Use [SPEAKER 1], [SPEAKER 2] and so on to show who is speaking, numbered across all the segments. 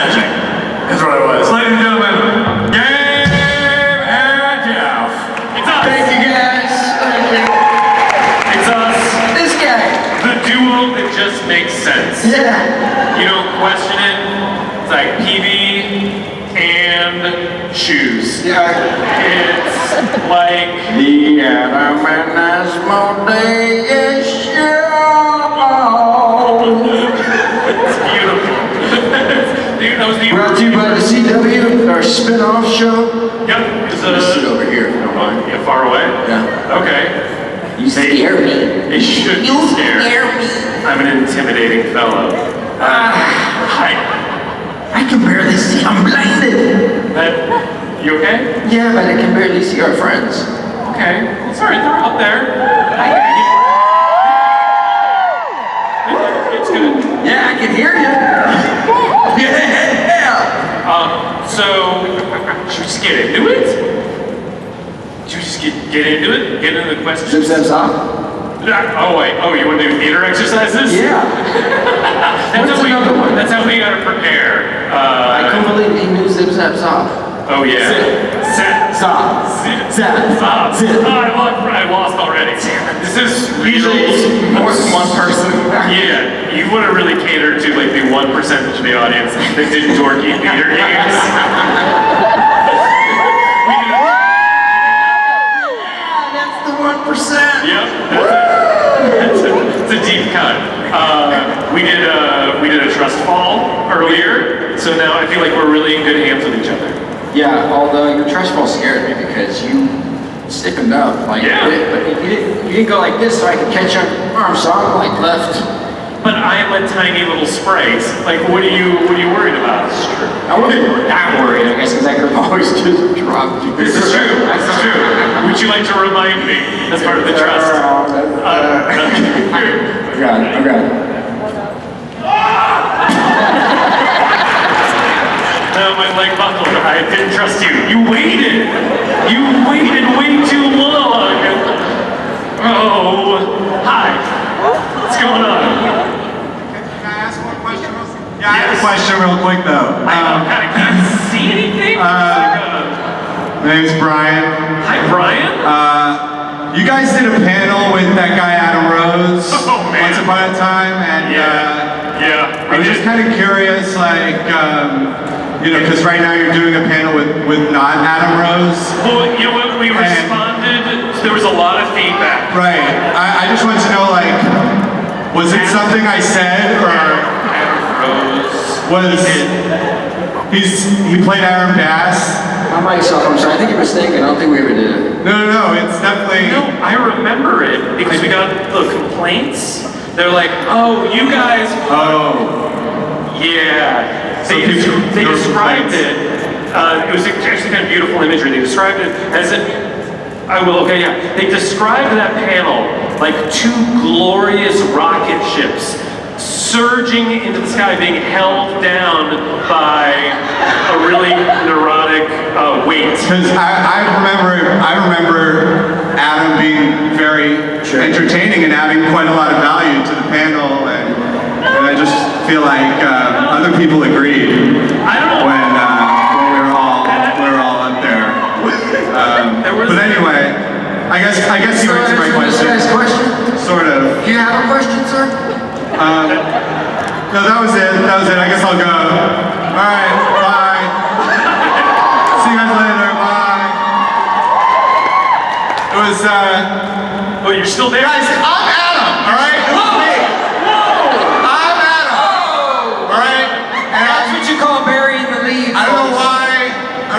[SPEAKER 1] magic. That's what it was. Ladies and gentlemen, Gabe and Jeff.
[SPEAKER 2] It's us.
[SPEAKER 3] Thank you guys. Thank you.
[SPEAKER 2] It's us.
[SPEAKER 3] This guy.
[SPEAKER 2] The duo that just makes sense.
[SPEAKER 3] Yeah.
[SPEAKER 2] You don't question it. It's like PB and shoes.
[SPEAKER 3] Yeah.
[SPEAKER 2] It's like
[SPEAKER 3] The Tigerman has more day show.
[SPEAKER 2] it's beautiful. Dude, that was the
[SPEAKER 3] Brought to you by the CW, our spin-off show.
[SPEAKER 2] Yep. It's
[SPEAKER 3] Just sit over here if you don't mind.
[SPEAKER 2] yeah, far away.
[SPEAKER 3] Yeah.
[SPEAKER 2] Okay.
[SPEAKER 3] You scare me.
[SPEAKER 2] It should be
[SPEAKER 3] You
[SPEAKER 2] scared.
[SPEAKER 3] scare me.
[SPEAKER 2] I'm an intimidating fellow. Hi.
[SPEAKER 3] I can barely see. I'm blinded.
[SPEAKER 2] You okay?
[SPEAKER 3] Yeah, but I can barely see our friends.
[SPEAKER 2] Okay. It's alright, they're out there. It's good.
[SPEAKER 3] Yeah, I can hear you. Yeah.
[SPEAKER 2] So, should we just get into it? Should we just get into it? Get into the questions?
[SPEAKER 3] Zip zaps off.
[SPEAKER 2] Oh wait, you want to do theater exercises?
[SPEAKER 3] Yeah. What's another one?
[SPEAKER 2] That's how we gotta prepare.
[SPEAKER 3] I couldn't believe he knew zip zaps off.
[SPEAKER 2] Oh yeah.
[SPEAKER 3] Zip. Zap.
[SPEAKER 2] Zip.
[SPEAKER 3] Zap.
[SPEAKER 2] Zap.
[SPEAKER 3] Zip.
[SPEAKER 2] Oh, I lost already. This is
[SPEAKER 3] Usually it's more than one person.
[SPEAKER 2] Yeah, you want to really cater to like the 1% of the audience that did dorky theater games.
[SPEAKER 3] That's the 1%.
[SPEAKER 2] Yep, it's a deep cut. We did a trust fall earlier, so now I feel like we're really in good hands with each other.
[SPEAKER 3] Yeah, although your trust fall scared me because you stiffened up. Like,
[SPEAKER 2] Yeah.
[SPEAKER 3] But you didn't go like this so I could catch your arm, so I'm like left.
[SPEAKER 2] But I am a tiny little sprite. Like, what are you worried about?
[SPEAKER 3] That's true. I wasn't that worried, I guess, because I could have always just dropped you.
[SPEAKER 2] This is true. This is true. Would you like to remind me as part of the trust?
[SPEAKER 3] I got it.
[SPEAKER 2] No, my leg buckled. I didn't trust you. You waited. You waited way too long. Oh, hi. What's going on?
[SPEAKER 1] Can I ask one question? Yeah, I have a question real quick though.
[SPEAKER 2] I can't see anything.
[SPEAKER 1] My name's Brian.
[SPEAKER 2] Hi, Brian.
[SPEAKER 1] You guys did a panel with that guy Adam Rose
[SPEAKER 2] Oh, man.
[SPEAKER 1] once upon a time, and
[SPEAKER 2] Yeah.
[SPEAKER 1] I was just kind of curious, like, because right now you're doing a panel with not Adam Rose.
[SPEAKER 2] Well, you know what? We responded. There was a lot of feedback.
[SPEAKER 1] Right. I just wanted to know, like, was it something I said, or
[SPEAKER 2] Rose.
[SPEAKER 1] he played Aaron Bass?
[SPEAKER 3] I'm myself, I'm sorry. I think you're mistaken. I don't think we ever did it.
[SPEAKER 1] No, it's definitely.
[SPEAKER 2] No, I remember it because we got the complaints. They're like, oh, you guys.
[SPEAKER 1] Oh.
[SPEAKER 2] Yeah.
[SPEAKER 1] So
[SPEAKER 2] They described it. It was actually kind of beautiful imagery. They described it as They described that panel like two glorious rocket ships surging into the sky, being held down by a really neurotic weight.
[SPEAKER 1] Because I remember Adam being very entertaining and adding quite a lot of value to the panel, and I just feel like other people agreed.
[SPEAKER 2] I don't know
[SPEAKER 1] when we were all up there. But anyway, I guess you answered my question.
[SPEAKER 3] Question?
[SPEAKER 1] Sort of.
[SPEAKER 3] Do you have a question, sir?
[SPEAKER 1] No, that was it. I guess I'll go. All right, bye. See you guys later. Bye. It was.
[SPEAKER 2] Oh, you're still there?
[SPEAKER 1] Guys, I'm Adam. All right. It was me. I'm Adam. All right. And
[SPEAKER 3] That's what you call burying the lead.
[SPEAKER 1] I don't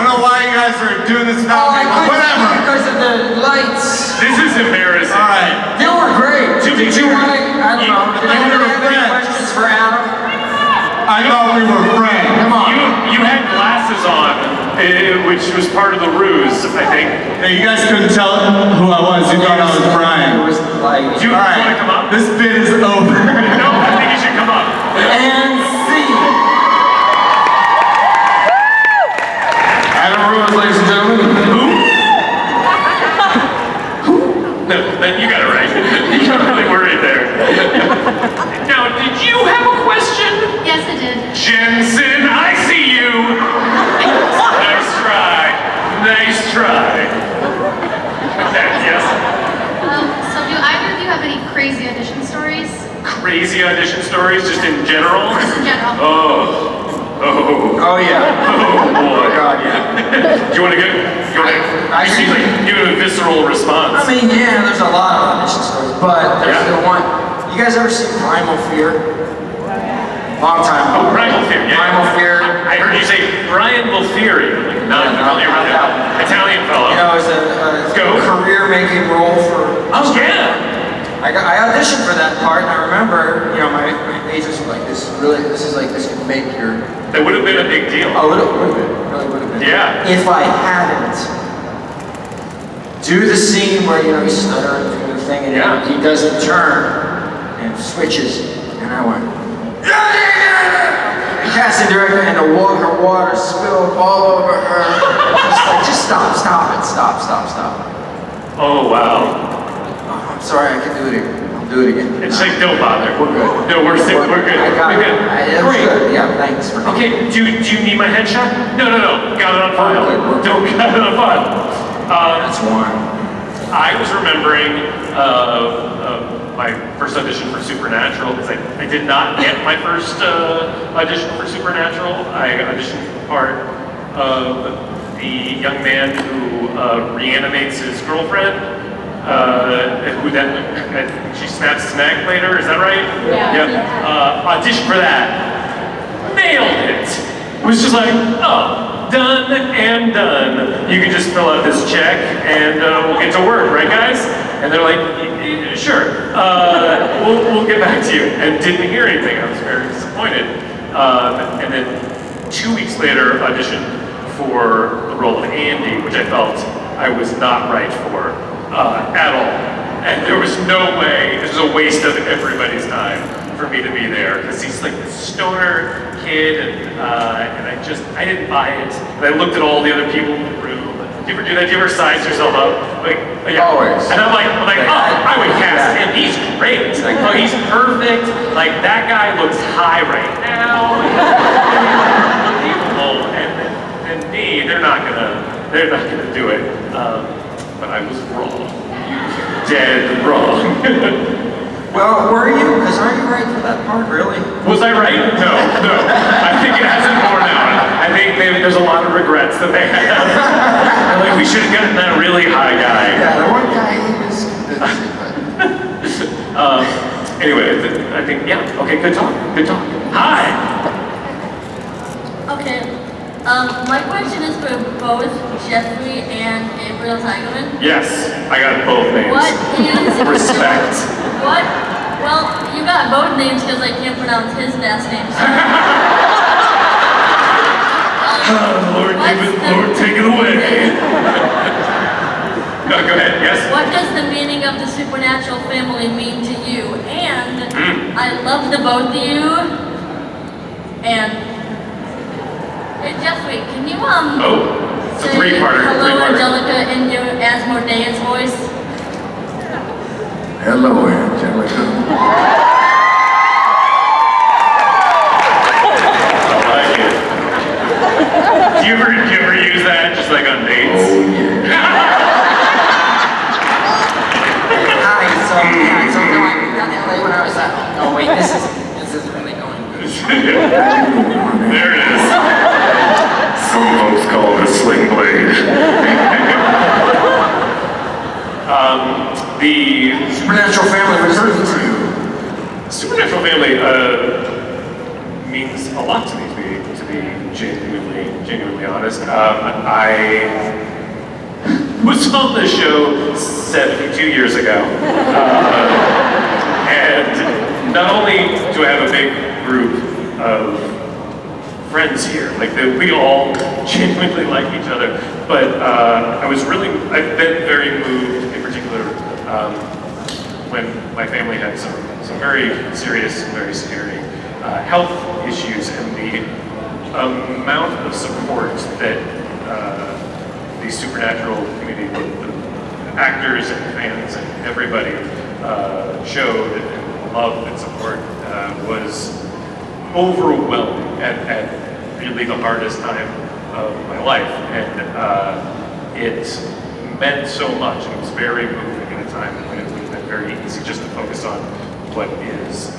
[SPEAKER 1] know why you guys are doing this without me. But whatever.
[SPEAKER 3] Because of the lights.
[SPEAKER 2] This is embarrassing.
[SPEAKER 1] All right.
[SPEAKER 3] You were great. Did you want to, I don't know, did
[SPEAKER 1] I
[SPEAKER 3] anyone
[SPEAKER 1] were
[SPEAKER 3] have any
[SPEAKER 1] friends.
[SPEAKER 3] questions for Adam?
[SPEAKER 1] I thought we were friends.
[SPEAKER 3] Come on.
[SPEAKER 2] You had glasses on, which was part of the ruse, I think.
[SPEAKER 1] Hey, you guys couldn't tell who I was. You thought I was Brian.
[SPEAKER 3] It was like,
[SPEAKER 2] Do you
[SPEAKER 1] All
[SPEAKER 2] want to
[SPEAKER 1] right.
[SPEAKER 2] come up?
[SPEAKER 1] This bit is over.
[SPEAKER 2] No, I think you should come up.
[SPEAKER 3] and see. Adam Ruins, ladies and gentlemen.
[SPEAKER 2] No, then you got it right. You got really worried there. Now, did you have a question?
[SPEAKER 4] Yes, I did.
[SPEAKER 2] Jensen, I see crazy audition stories, just in general?
[SPEAKER 4] Just in general.
[SPEAKER 3] Oh yeah.
[SPEAKER 2] Oh boy.
[SPEAKER 3] Oh god, yeah.
[SPEAKER 2] Do you want to get? You seem like you have a visceral response.
[SPEAKER 3] I mean, yeah, there's a lot of audition stories, but there's the one. You guys ever seen Primal Fear? Long time ago.
[SPEAKER 2] Oh, Primal Fear. Yeah.
[SPEAKER 3] Primal Fear.
[SPEAKER 2] I heard you say Brian Bulfieri. Like, not familiar with that. Italian fellow.
[SPEAKER 3] You know, it's a career-making role for.
[SPEAKER 2] Oh yeah.
[SPEAKER 3] I auditioned for that part, and I remember, you know, my agents were like, this could make your.
[SPEAKER 2] That would have been a big deal.
[SPEAKER 3] Oh, it would have been. Really would have been.
[SPEAKER 2] Yeah.
[SPEAKER 3] If I hadn't do the scene where, you know, he's stuttering through the thing, and he doesn't turn and switches, and I went. Casting director, and her water spilled all over her. Just stop.
[SPEAKER 2] Oh wow.
[SPEAKER 3] Oh, I'm sorry, I can do it again. I'll do it again.
[SPEAKER 2] It's like, don't bother.
[SPEAKER 3] We're good.
[SPEAKER 2] No, we're good.
[SPEAKER 3] I got
[SPEAKER 2] We're
[SPEAKER 3] it.
[SPEAKER 2] good.
[SPEAKER 3] It was
[SPEAKER 2] Great.
[SPEAKER 3] good. Yeah, thanks for
[SPEAKER 2] Okay, do you need my headshot? No. Got it on file.
[SPEAKER 3] We're good.
[SPEAKER 2] Don't got it on file.
[SPEAKER 3] That's one.
[SPEAKER 2] I was remembering my first audition for Supernatural because I did not get my first audition for Supernatural. I auditioned for part of the young man who reanimates his girlfriend, who then she snaps his neck later. Is that right?
[SPEAKER 4] Yeah.
[SPEAKER 2] Auditioned for that. Nailed it. It was just like, oh, done and done. You can just fill out this check and we'll get to work, right, guys? And they're like, sure, we'll get back to you. And didn't hear anything. I was very disappointed. And then 2 weeks later, auditioned for the role of Andy, which I felt I was not right for at all. And there was no way, this was a waste of everybody's time for me to be there, because he's like this stoner kid, and I didn't buy it. And I looked at all the other people in the room. Do you ever do that? Do you ever size yourself up? Like, yeah.
[SPEAKER 3] Always.
[SPEAKER 2] And I'm like, oh, I would cast him. He's great. Like, oh, he's perfect. Like, that guy looks high right now. Unbelievable. And me, they're not gonna do it. But I was wrong. Dead wrong.
[SPEAKER 3] Well, were you? Because aren't you right for that part, really?
[SPEAKER 2] Was I right? No. I think it hasn't borne out. I think maybe there's a lot of regrets that they have. They're like, we should have gotten that really high guy.
[SPEAKER 3] Yeah, the one guy, he was
[SPEAKER 2] Anyway, I think, yeah, okay, good talk. Hi!
[SPEAKER 4] Okay. My question is for both Jeffrey and Gabriel Tigerman.
[SPEAKER 2] Yes, I got both names.
[SPEAKER 4] What is
[SPEAKER 2] Respect.
[SPEAKER 4] What? Well, you got both names because I can't pronounce his last name.
[SPEAKER 2] Lord, take it away. No, go ahead, yes?
[SPEAKER 4] What does the meaning of the supernatural family mean to you? And I love the both of you. And hey, Jeffrey, can you
[SPEAKER 2] Oh, it's a
[SPEAKER 4] say
[SPEAKER 2] three-parter.
[SPEAKER 4] hello, Angelica, in your Asmodeus voice?
[SPEAKER 3] Hello, Angelica.
[SPEAKER 2] I like it. Do you ever use that just like on dates?
[SPEAKER 3] Oh, yeah. Hi, so no, I moved down to LA when I was oh wait, this is really going good.
[SPEAKER 2] There it is. Some folks call it a sling blade. The
[SPEAKER 3] Supernatural family, what does it mean to you?
[SPEAKER 2] Supernatural family means a lot to me, to be genuinely honest. I was on the show 72 years ago, and not only do I have a big group of friends here, like we all genuinely like each other, but I've been very moved in particular when my family had some very serious and very scary health issues, and the amount of support that the Supernatural community, the actors and fans and everybody showed and loved and support was overwhelming at really the hardest time of my life, and it meant so much. It was very moving at a time when it would have been very easy just to focus on what is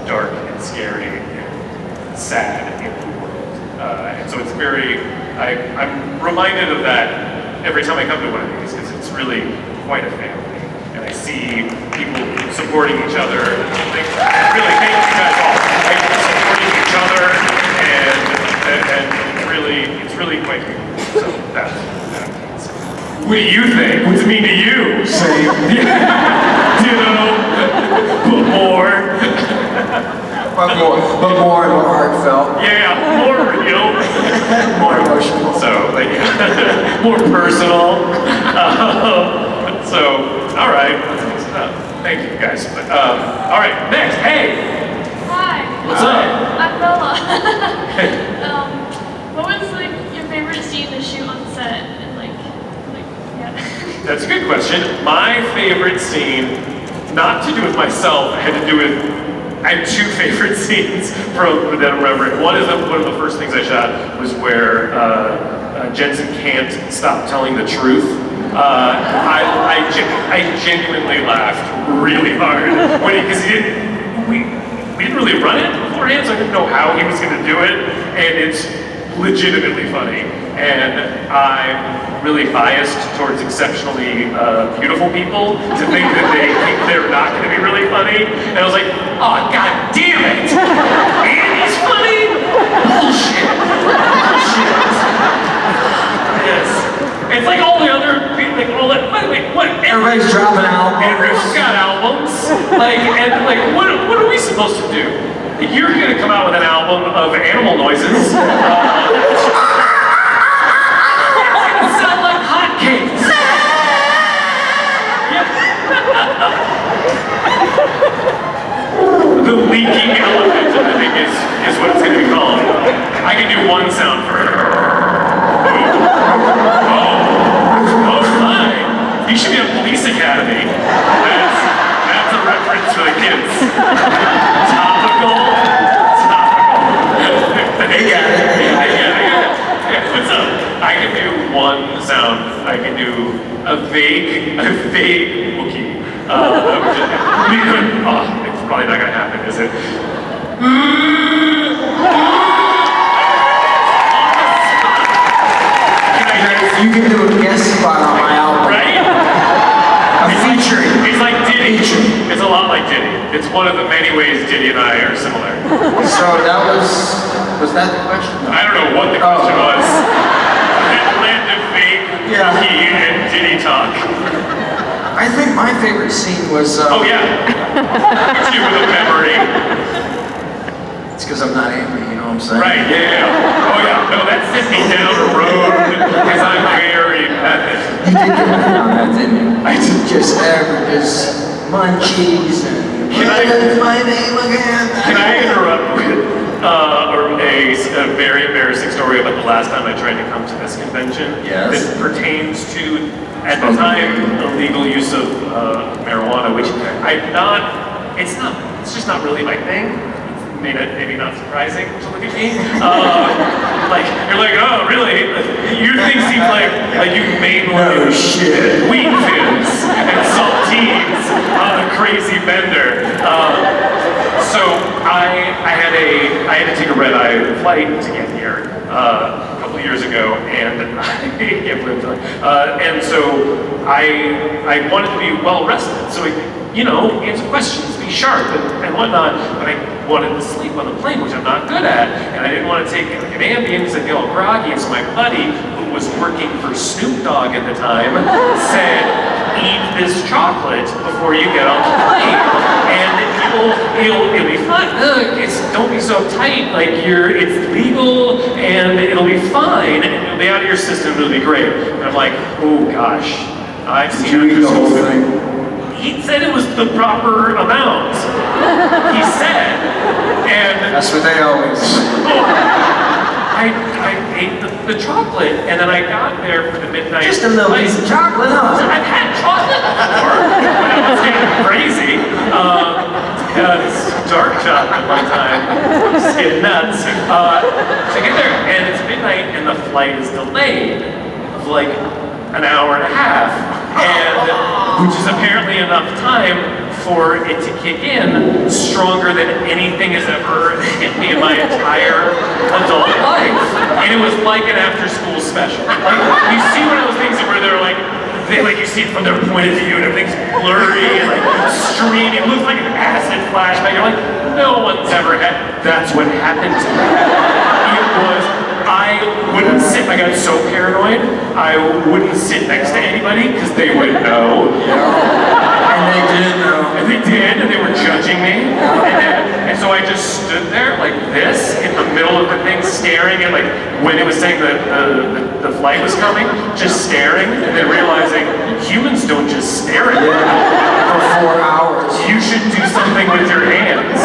[SPEAKER 2] dark and scary and sad in the world. And so it's very, I'm reminded of that every time I come to one of these, because it's really quite a family. And I see people supporting each other. Like, really, thank you guys all. Like, supporting each other, and it's really quite beautiful. So that's that. What do you think? What's it mean to you?
[SPEAKER 3] Same.
[SPEAKER 2] Ditto, but more.
[SPEAKER 3] But more heartfelt.
[SPEAKER 2] Yeah, more real.
[SPEAKER 3] More emotional.
[SPEAKER 2] So, like, more personal. All right, let's mix it up. Thank you, guys. All right, next, hey.
[SPEAKER 5] Hi.
[SPEAKER 2] What's up?
[SPEAKER 5] I'm Bella.
[SPEAKER 2] Hey.
[SPEAKER 5] What was like your favorite scene to shoot on set? And like, yeah.
[SPEAKER 2] That's a good question. My favorite scene, not to do with myself, had to do with, I have two favorite scenes from that I'm remembering. One of the first things I shot was where Jensen can't stop telling the truth. I genuinely laughed really hard because we didn't really run it beforehand, so I didn't know how he was going to do it, and it's legitimately funny. And I'm really biased towards exceptionally beautiful people to think that they think they're not going to be really funny. And I was like, oh, god damn it! Andy's funny? Bullshit! Yes. It's like all the other people, like all that. Wait, what?
[SPEAKER 3] Everybody's dropping albums.
[SPEAKER 2] Everyone's got albums. What are we supposed to do? You're gonna come out with an album of animal noises. Sound like hotcakes. The leaking elephant, I think, is what it's going to be called. I can do one sound for it. Oh my! You should be on Police Academy. That's a reference for the kids. Topical.
[SPEAKER 3] They got it.
[SPEAKER 2] Yeah, what's up? I can do one sound. I can do a vague Wookiee. It's probably not gonna happen, is it?
[SPEAKER 3] You can do a guest spot on my album.
[SPEAKER 2] Right?
[SPEAKER 3] Featuring.
[SPEAKER 2] It's like Diddy. It's a lot like Diddy. It's one of the many ways Diddy and I are similar.
[SPEAKER 3] So that was that the question?
[SPEAKER 2] I don't know what the question was. That blend of vague Wookiee and Diddy talk.
[SPEAKER 3] I think my favorite scene was.
[SPEAKER 2] Oh yeah. You with a memory.
[SPEAKER 3] It's because I'm not angry, you know what I'm saying?
[SPEAKER 2] Right, yeah. Oh yeah. No, that's sent me down a road because I'm very method.
[SPEAKER 3] You did get mad on that, didn't you?
[SPEAKER 2] I did.
[SPEAKER 3] Just munchies and
[SPEAKER 2] Can I-
[SPEAKER 3] my name again.
[SPEAKER 2] Can I interrupt with a very embarrassing story about the last time I tried to come to this convention?
[SPEAKER 3] Yes.
[SPEAKER 2] That pertains to, at the time, illegal use of marijuana, which it's just not really my thing. Maybe not surprising to look at me. You're like, oh, really? Your thing seems like you mainline
[SPEAKER 3] shit.
[SPEAKER 2] wheat thins and saltines on a crazy bender. So I had to take a red-eye flight to get here a couple years ago, and and so I wanted to be well rested, so answer questions, be sharp and whatnot, but I wanted to sleep on the plane, which I'm not good at, and I didn't want to take an Ambien because I'd feel all groggy, and so my buddy, who was working for Snoop Dogg at the time, said, eat this chocolate before you get on the plane, and it'll be fun. Don't be so tight, it's legal, and it'll be fine, and it'll be out of your system, it'll be great. And I'm like, oh gosh, I've seen
[SPEAKER 3] Did you eat the whole thing?
[SPEAKER 2] He said it was the proper amount. He said, and
[SPEAKER 3] That's what they always.
[SPEAKER 2] I ate the chocolate, and then I got there for the midnight.
[SPEAKER 3] Just a little piece of chocolate, huh?
[SPEAKER 2] I've had chocolate before, when I was getting crazy. It's dark chocolate one time, just getting nuts. So I get there, and it's midnight, and the flight is delayed of an hour and a half, and which is apparently enough time for it to kick in stronger than anything has ever hit me in my entire adult life. And it was like an after-school special. Like, you see one of those things where they're like, you see it from their point of view and everything's blurry and like streaming. It looks like an acid flashback. You're like, no one's ever had. That's what happened to me. It was, I wouldn't sit, I got so paranoid, I wouldn't sit next to anybody because they would know.
[SPEAKER 3] And they did know.
[SPEAKER 2] And they did, and they were judging me. And so I just stood there like this in the middle of the thing, staring at like when it was saying the flight was coming, just staring, and then realizing humans don't just stare at you.
[SPEAKER 3] For 4 hours.
[SPEAKER 2] You should do something with your hands.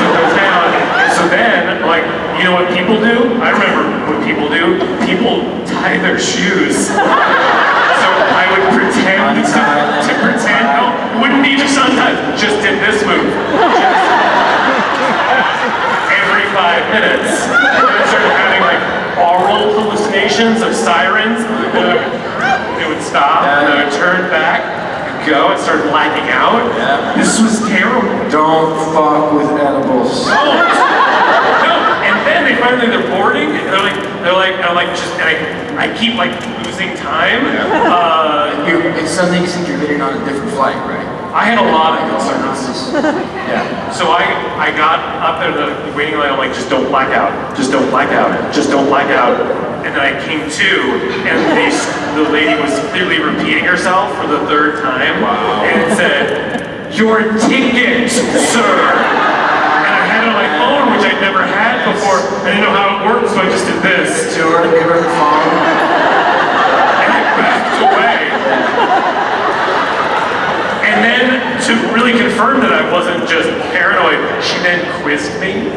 [SPEAKER 2] Put those down. And so then, like, you know what people do? I remember what people do. People tie their shoes. So I would pretend to pretend, no, wouldn't be just sometimes, just did this move. Every 5 minutes. And then I started having like aural hallucinations of sirens. They would stop, and then I would turn back, and go, and start blacking out. This was terrible.
[SPEAKER 3] Don't fuck with edibles.
[SPEAKER 2] No, and then they're boarding, and I keep like losing time.
[SPEAKER 3] It's something you think you're getting on a different flight, right?
[SPEAKER 2] I had a lot of concerns.
[SPEAKER 3] Yeah.
[SPEAKER 2] So I got up there in the waiting line, I'm like, just don't black out. Just don't black out. Just don't black out. And then I came to, and the lady was clearly repeating herself for the 3rd time. Wow. And it said, "Your ticket, sir." And I had it on my phone, which I'd never had before. I didn't know how it worked, so I just did this.
[SPEAKER 3] To her, give her the phone.
[SPEAKER 2] And I backed away. And then, to really confirm that I wasn't just paranoid, she then quizzed me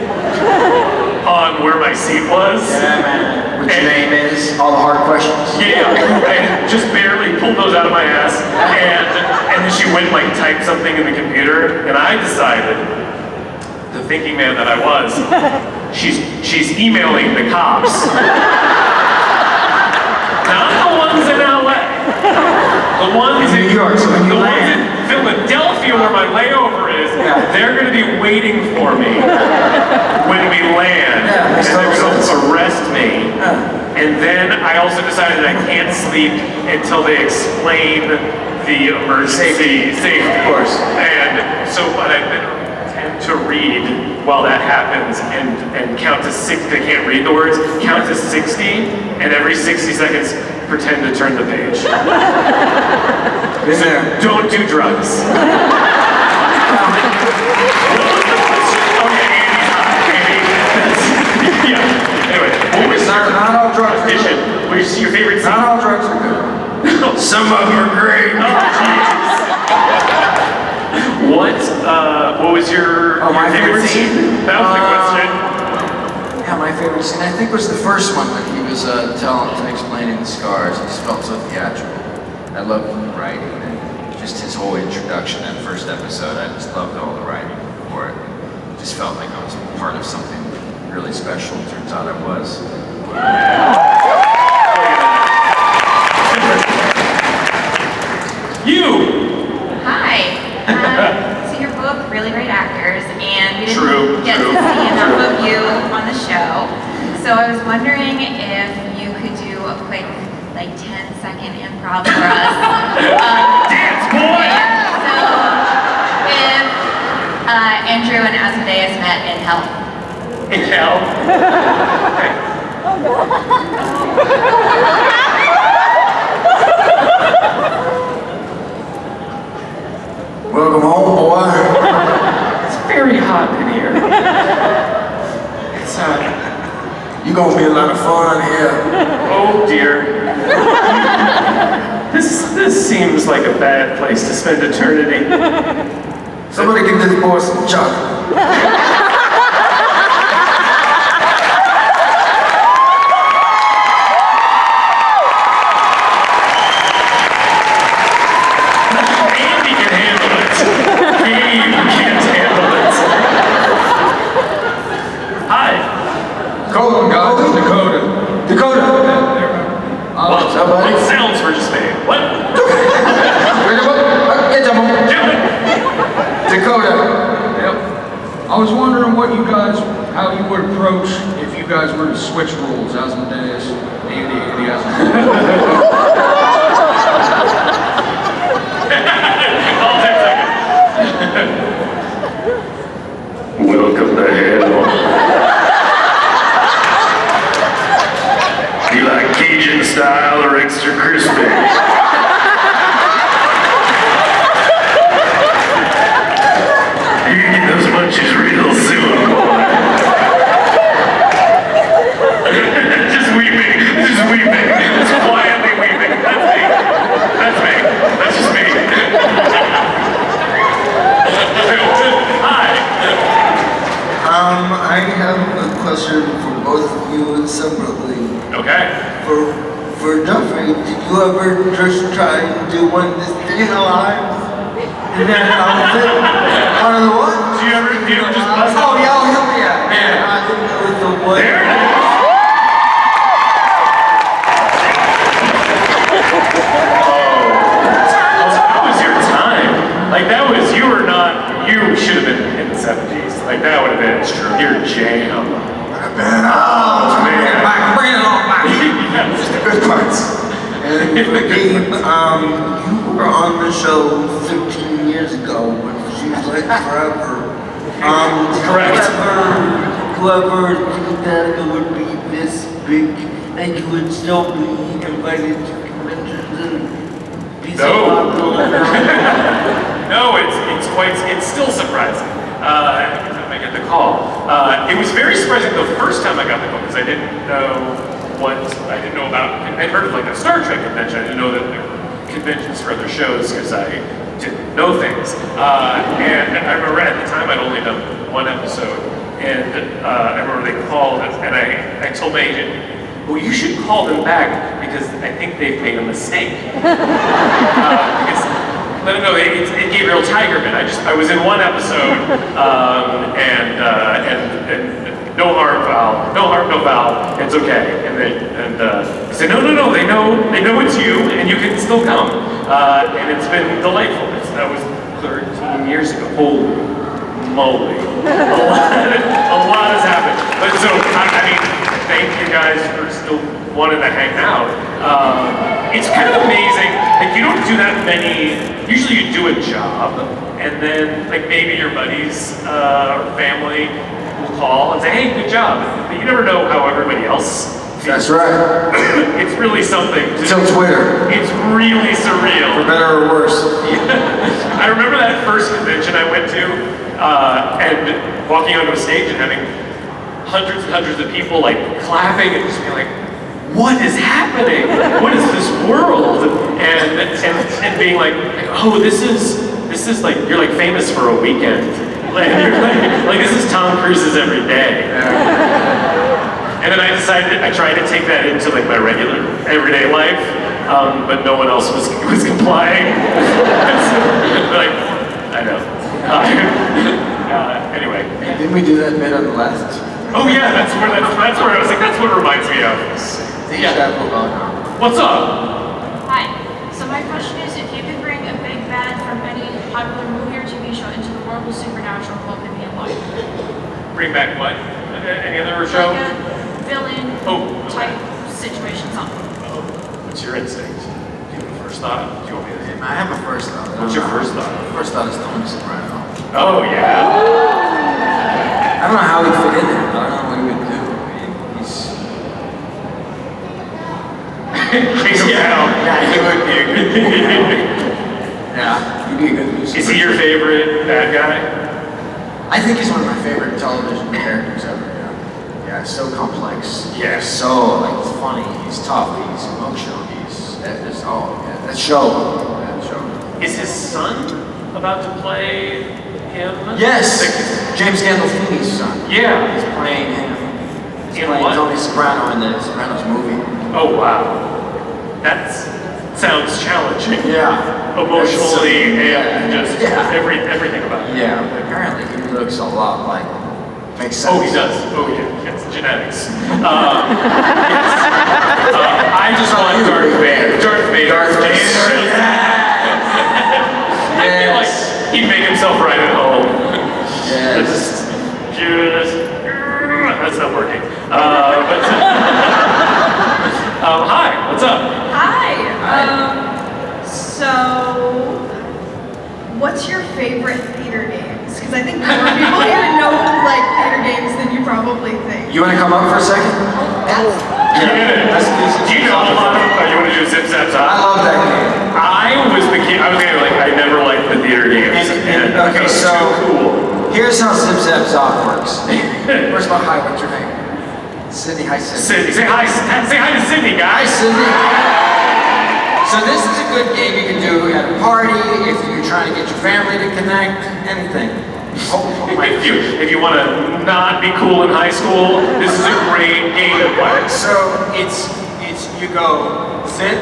[SPEAKER 2] on where my seat was.
[SPEAKER 3] Yeah, man. What your name is, all the hard questions.
[SPEAKER 2] Yeah, and just barely pulled those out of my ass. And then she went like type something in the computer, and I decided, the thinking man that I was, she's emailing the cops. Not the ones in LA. The ones in
[SPEAKER 3] New York, so when you
[SPEAKER 2] the ones
[SPEAKER 3] land.
[SPEAKER 2] in Philadelphia where my layover is, they're gonna be waiting for me when we land.
[SPEAKER 3] Yeah,
[SPEAKER 2] and they're gonna
[SPEAKER 3] makes total
[SPEAKER 2] arrest me. And then I also decided I can't sleep until they explain the emergency safety.
[SPEAKER 3] Of course.
[SPEAKER 2] And so, but I've been tend to read while that happens and count to 6. They can't read the words. Count to 60, and every 60 seconds, pretend to turn the page.
[SPEAKER 3] Been there.
[SPEAKER 2] Don't do drugs. Oh yeah, Andy's hot. Andy. Yeah. Anyway, what was
[SPEAKER 3] Not all drugs are
[SPEAKER 2] audition?
[SPEAKER 3] good.
[SPEAKER 2] What is your favorite scene?
[SPEAKER 3] Not all drugs are good. Some of them are great.
[SPEAKER 2] What was your
[SPEAKER 3] my favorite scene?
[SPEAKER 2] That was the question.
[SPEAKER 3] Yeah, my favorite scene, I think, was the first one when he was explaining the scars. It just felt so theatrical. I loved the writing and just his whole introduction, that first episode. I just loved all the writing for it. It just felt like I was part of something really special. Turns out I was.
[SPEAKER 2] You!
[SPEAKER 6] Hi. So you're both really great actors, and we
[SPEAKER 2] True,
[SPEAKER 6] didn't get
[SPEAKER 2] true.
[SPEAKER 6] to see enough of you on the show. So I was wondering if you could do a quick, like, 10-second improv for us.
[SPEAKER 2] Dance, boy!
[SPEAKER 6] So if Andrew and Asmodeus met in hell.
[SPEAKER 2] In hell? Okay.
[SPEAKER 3] Welcome home, boy.
[SPEAKER 2] It's very hot in here. It's
[SPEAKER 3] You're gonna be a lot of fun here.
[SPEAKER 2] oh dear. This seems like a bad place to spend eternity.
[SPEAKER 3] Somebody give this boy some chocolate.
[SPEAKER 2] Andy can handle it. Gabe can't handle it. Hi.
[SPEAKER 3] Dakota, guys. Dakota.
[SPEAKER 2] Well,
[SPEAKER 3] What's up, buddy?
[SPEAKER 2] what sounds were just made?
[SPEAKER 7] I was wondering how you would approach if you guys were to switch roles, Asmodeus, Andy,
[SPEAKER 2] I'll take a second. Welcome to hell. You like Cajun style or extra crispy? You can get those munchies real soon, boy. Just weeping. Just quietly weeping. That's me. That's just me. Hi.
[SPEAKER 8] I have a question for both of you separately.
[SPEAKER 2] Okay.
[SPEAKER 8] For Duffy, did you ever just try and do one of the Staying Alive? In that outfit? One of the what?
[SPEAKER 2] Do you ever just bust
[SPEAKER 8] Oh, yeah. I think that was the one.
[SPEAKER 2] There it is. That was your time. Like you should have been in the 70s. Like that would have been your jam.
[SPEAKER 8] Man, bring it on back. Just the good parts. And for Gabe, you were on the show 15 years ago, which seems like forever.
[SPEAKER 2] Correct.
[SPEAKER 8] Whoever think that it would be this big, and you would still be invited to conventions and be so popular.
[SPEAKER 2] No, it's still surprising. Every time I get the call. It was very surprising the first time I got the call because I didn't know about. I'd heard of like a Star Trek convention. I didn't know that there were conventions for other shows because I didn't know things. And I remember at the time I'd only done one episode, and I remember they called and I told my agent, well, you should call them back because I think they've made a mistake. Because let them know it's Gabriel Tigerman. I was in one episode, and no harm, no foul. It's okay. And he said, no, they know it's you, and you can still come. And it's been delightful. That was 13 years ago. Holy moly, a lot has happened. But so I mean, thank you guys for still wanting to hang out. It's kind of amazing. Like you don't do that many. Usually you do a job, and then like maybe your buddies or family will call and say, "Hey, good job." But you never know how everybody else feels.
[SPEAKER 8] That's right.
[SPEAKER 2] It's really something.
[SPEAKER 8] Until Twitter.
[SPEAKER 2] It's really surreal.
[SPEAKER 8] For better or worse.
[SPEAKER 2] I remember that first convention I went to, and walking onto a stage and having hundreds and hundreds of people like clapping and just being like, what is happening? What is this world? And being like, oh, this is like, you're like famous for a weekend. Like, you're like this is Tom Cruise's every day. And then I tried to take that into like my regular everyday life, but no one else was complying. Like, I know. Anyway.
[SPEAKER 8] Didn't we do that bit on the last?
[SPEAKER 2] Oh yeah, that's where I was like, that's what it reminds me of. Yeah. What's up?
[SPEAKER 5] Hi. So my question is, if you could bring a big bad from any popular movie or TV show into the world of Supernatural, what would it be and why?
[SPEAKER 2] Bring back what? Any other show?
[SPEAKER 5] Like a villain type situation, something.
[SPEAKER 2] What's your instinct? Do you have a first thought? Do you want me to?
[SPEAKER 8] I have a first thought.
[SPEAKER 2] What's your first thought?
[SPEAKER 8] First thought is Tony Soprano.
[SPEAKER 2] Oh yeah.
[SPEAKER 8] I don't know how he'd fit in there. I don't know what he would do.
[SPEAKER 2] Yeah,
[SPEAKER 8] he would be a good Yeah, he'd be a good Lucifer.
[SPEAKER 2] Is he your favorite bad guy?
[SPEAKER 8] I think he's one of my favorite television characters ever. Yeah, he's so complex.
[SPEAKER 2] Yeah.
[SPEAKER 8] He's so like he's funny. He's tough. He's emotional. That show.
[SPEAKER 2] Is his son about to play him?
[SPEAKER 8] Yes. James Gandolfini's son.
[SPEAKER 2] Yeah.
[SPEAKER 8] He's playing him. He's
[SPEAKER 2] In
[SPEAKER 8] playing
[SPEAKER 2] what?
[SPEAKER 8] Tony Soprano in the Sopranos movie.
[SPEAKER 2] Oh wow. That sounds challenging.
[SPEAKER 8] Yeah.
[SPEAKER 2] Emotionally and just
[SPEAKER 8] Yeah.
[SPEAKER 2] everything about it.
[SPEAKER 8] Yeah. Apparently he looks a lot like. Makes sense.
[SPEAKER 2] Oh, he does. Oh, yeah. It's genetics. Yes. I just want Darth Vader. Darth Vader.
[SPEAKER 8] Darth Vader.
[SPEAKER 2] I feel like he'd make himself right at home.
[SPEAKER 8] Yes.
[SPEAKER 2] cutest. That's not working. Hi, what's up?
[SPEAKER 9] Hi. So, what's your favorite theater games? Because I think more people here know like theater games than you probably think.
[SPEAKER 3] You want to come up for a second?
[SPEAKER 2] Yeah. Do you know a lot of? You want to do Zip Zap Zop?
[SPEAKER 3] I love that game.
[SPEAKER 2] I was the kid. I was kind of like, I never liked the theater games.
[SPEAKER 3] Okay, so here's how Zip Zap Zop works. First of all, hi, what's your name? Sydney. Hi, Sydney.
[SPEAKER 2] Sydney, say hi to Sydney,
[SPEAKER 3] Hi,
[SPEAKER 2] guys.
[SPEAKER 3] Sydney. So this is a good game you can do at a party, if you're trying to get your family to connect, anything.
[SPEAKER 2] If you want to not be cool in high school, this is a great game to play.
[SPEAKER 3] So it's you go sit,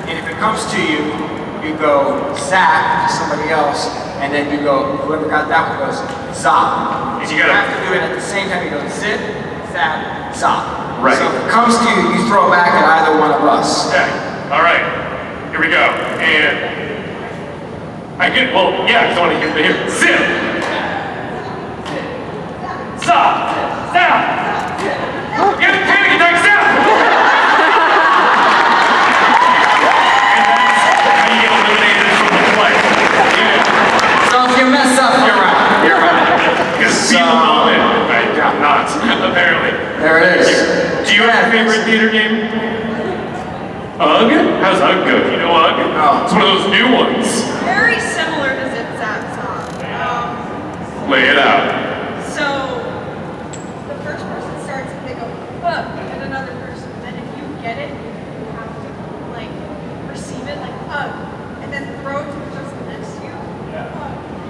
[SPEAKER 3] and if it comes to you, you go zap to somebody else, and then you go, whoever got that one goes zop.
[SPEAKER 2] And you gotta
[SPEAKER 3] have to do it at the same time. You go sit, zap, zop.
[SPEAKER 2] Right.
[SPEAKER 3] So if it comes to you, you throw it back at either one of us.
[SPEAKER 2] Okay. All right. Here we go. And I get. Well, yeah. I want to hear. Zip. Zop. Zap. Get a panic attack. Zap. And that's how you get eliminated from the play. Yeah.
[SPEAKER 3] So if you mess up, you're right. You're right.
[SPEAKER 2] Because see the moment. Right. Not apparently.
[SPEAKER 3] There it is.
[SPEAKER 2] Do you have a favorite theater game? UGG? How's UGG go? You know UGG?
[SPEAKER 3] Oh.
[SPEAKER 2] It's one of those new ones.
[SPEAKER 9] Very similar to Zip Zap Zop.
[SPEAKER 2] Lay it out.
[SPEAKER 9] So, the first person starts and they go, "Ugh," and another person. Then if you get it, you have to like receive it like "Ugh," and then throw it to the person next to you.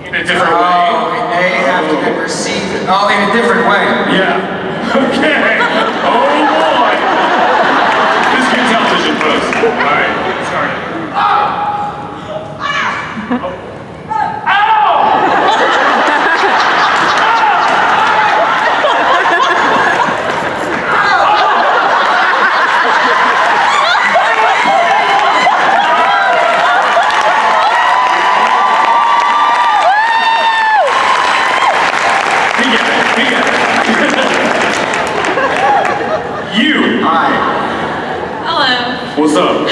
[SPEAKER 2] In a different way.
[SPEAKER 3] Oh, and they have to then receive it. Oh, in a different way.
[SPEAKER 2] Yeah. Okay. Oh boy. This is good television, folks. All right. Get started. Oh. What's up?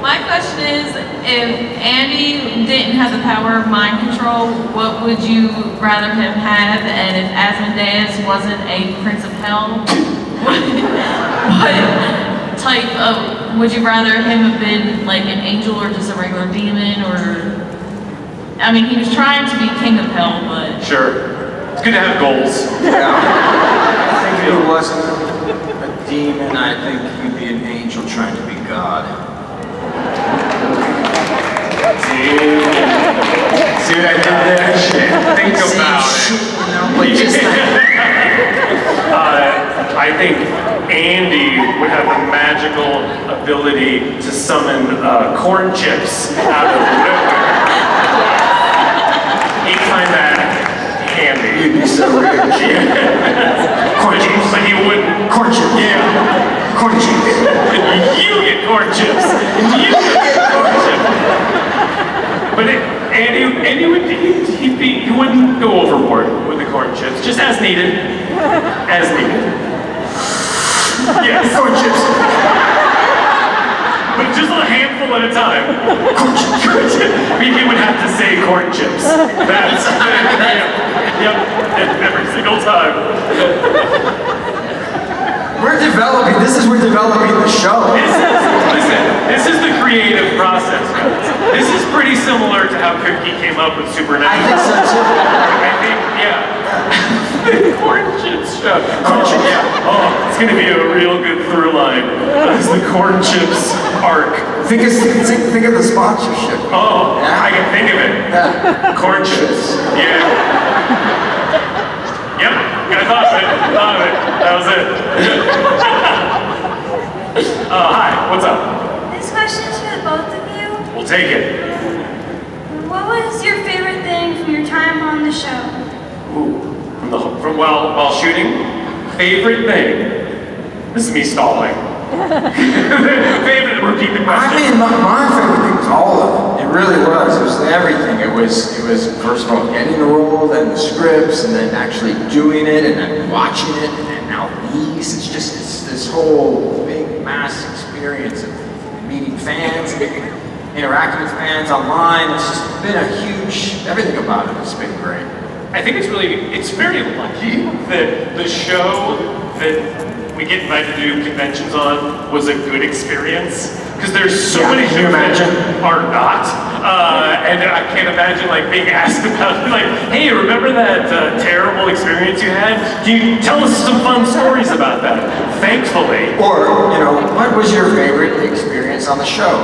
[SPEAKER 10] My question is, if Andy didn't have the power of mind control, what would you rather him have? And if Asmodeus wasn't a prince of hell, what type of, would you rather him have been like an angel or just a regular demon? Or, I mean, he was trying to be king of hell, but...
[SPEAKER 2] Sure. It's good to have goals.
[SPEAKER 3] Yeah. I think if he wasn't a demon, I think he'd be an angel trying to be God.
[SPEAKER 2] See what I did there? Shit. Think about it. I think Andy would have the magical ability to summon corn chips out of nowhere. He'd find that handy.
[SPEAKER 3] You'd be so rich.
[SPEAKER 2] Corn chips. But he wouldn't.
[SPEAKER 3] Corn chips.
[SPEAKER 2] Yeah.
[SPEAKER 3] Corn chips.
[SPEAKER 2] You get corn chips. You get corn chips. But Andy would he wouldn't go overboard with the corn chips, just as needed. As needed. Yes.
[SPEAKER 3] Corn chips.
[SPEAKER 2] But just a handful at a time. Corn chips. I mean, he would have to say corn chips. That's yep. Every single time.
[SPEAKER 3] We're developing the show.
[SPEAKER 2] This is the creative process, guys. This is pretty similar to how Cookie came up with Supernatural.
[SPEAKER 3] I think so too.
[SPEAKER 2] I think, yeah. The corn chips show. Corn chips, yeah. Oh, it's gonna be a real good through line. That's the corn chips arc.
[SPEAKER 3] Think of the sponsorship.
[SPEAKER 2] Oh,
[SPEAKER 3] Yeah.
[SPEAKER 2] I can think of it.
[SPEAKER 3] Yeah.
[SPEAKER 2] Corn chips. Yeah. Yep, I thought of it. That was it. Hi, what's up?
[SPEAKER 11] This question is for the both of you.
[SPEAKER 2] We'll take it.
[SPEAKER 11] What was your favorite thing from your time on the show?
[SPEAKER 2] Ooh, from while shooting? Favorite thing? This is me stalling. Favorite, repeat the
[SPEAKER 3] I
[SPEAKER 2] question.
[SPEAKER 3] mean, my favorite thing was all of it. It really was. It was everything. It was first of all getting the role, then the scripts, and then actually doing it, and then watching it, and then now these. It's this whole big mass experience of meeting fans, and interacting with fans online. It's just been a huge, everything about it has been great.
[SPEAKER 2] I think it's very lucky that the show that we get invited to do conventions on was a good experience. Because there's so many shows that are not. And I can't imagine like being asked about it, like, hey, remember that terrible experience you had? Can you tell us some fun stories about that? Thankfully.
[SPEAKER 3] Or, you know, what was your favorite experience on the show?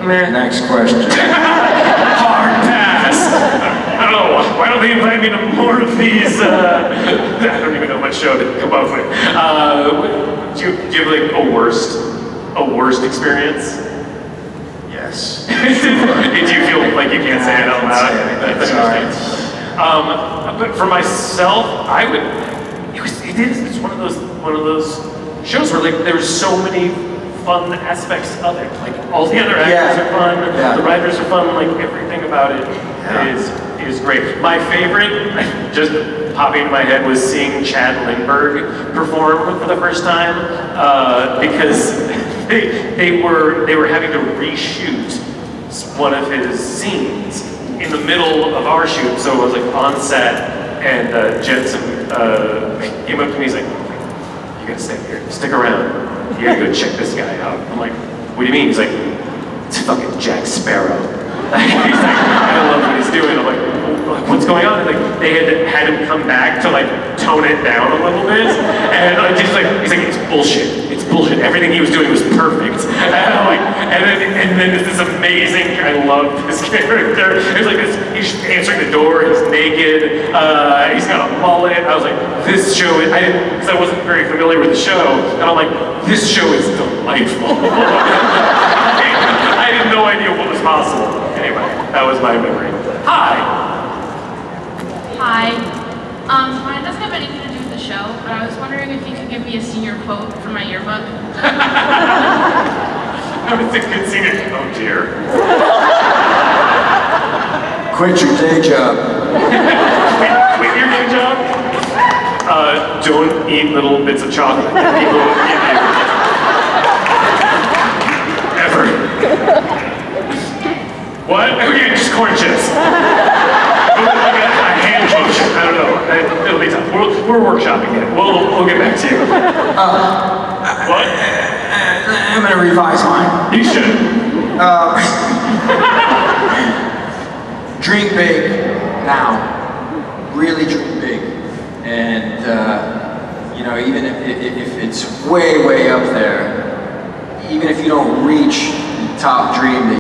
[SPEAKER 3] Next question.
[SPEAKER 2] Hard pass. I don't know, why don't they invite me to more of these, I don't even know what show to come up with. Do you have like a worst experience?
[SPEAKER 3] Yes.
[SPEAKER 2] Do you feel like you can't say it out loud? That's understandable. But for myself, it's one of those shows where like there's so many fun aspects of it. Like all the other actors are fun, the writers are fun, like everything about it is great. My favorite, just popping into my head, was seeing Chad Lindbergh perform for the first time because they were having to reshoot one of his scenes in the middle of our shoot. So I was like on set, and Jensen came up to me. He's like, "You gotta stay here. Stick around. You gotta go check this guy out." I'm like, "What do you mean?" He's like, "It's fucking Jack Sparrow." He's like, "I love what he's doing." I'm like, "What's going on?" And like they had him come back to like tone it down a little bit, and he's like, "It's bullshit. It's bullshit. Everything he was doing was perfect." And I'm like, and then it's this amazing. I loved his character. It's like this. He's answering the door. He's naked. He's got a mullet. I was like, "This show." Because I wasn't very familiar with the show, and I'm like, "This show is delightful." I had no idea what was possible. Anyway, that was my memory. Hi.
[SPEAKER 10] Hi. Mine doesn't have anything to do with the show, but I was wondering if you could give me a senior quote for my yearbook.
[SPEAKER 2] I was a good senior. Oh dear.
[SPEAKER 3] Quit your day job.
[SPEAKER 2] Quit your day job? Don't eat little bits of chocolate that people give you. Ever. What? Okay, just corn chips. A hand motion. I don't know. It'll be tough. We're workshopping it. We'll get back to you. What?
[SPEAKER 3] I'm gonna revise mine.
[SPEAKER 2] You should.
[SPEAKER 3] Dream big now. Really dream big. And, you know, even if it's way, way up there, even if you don't reach the top dream that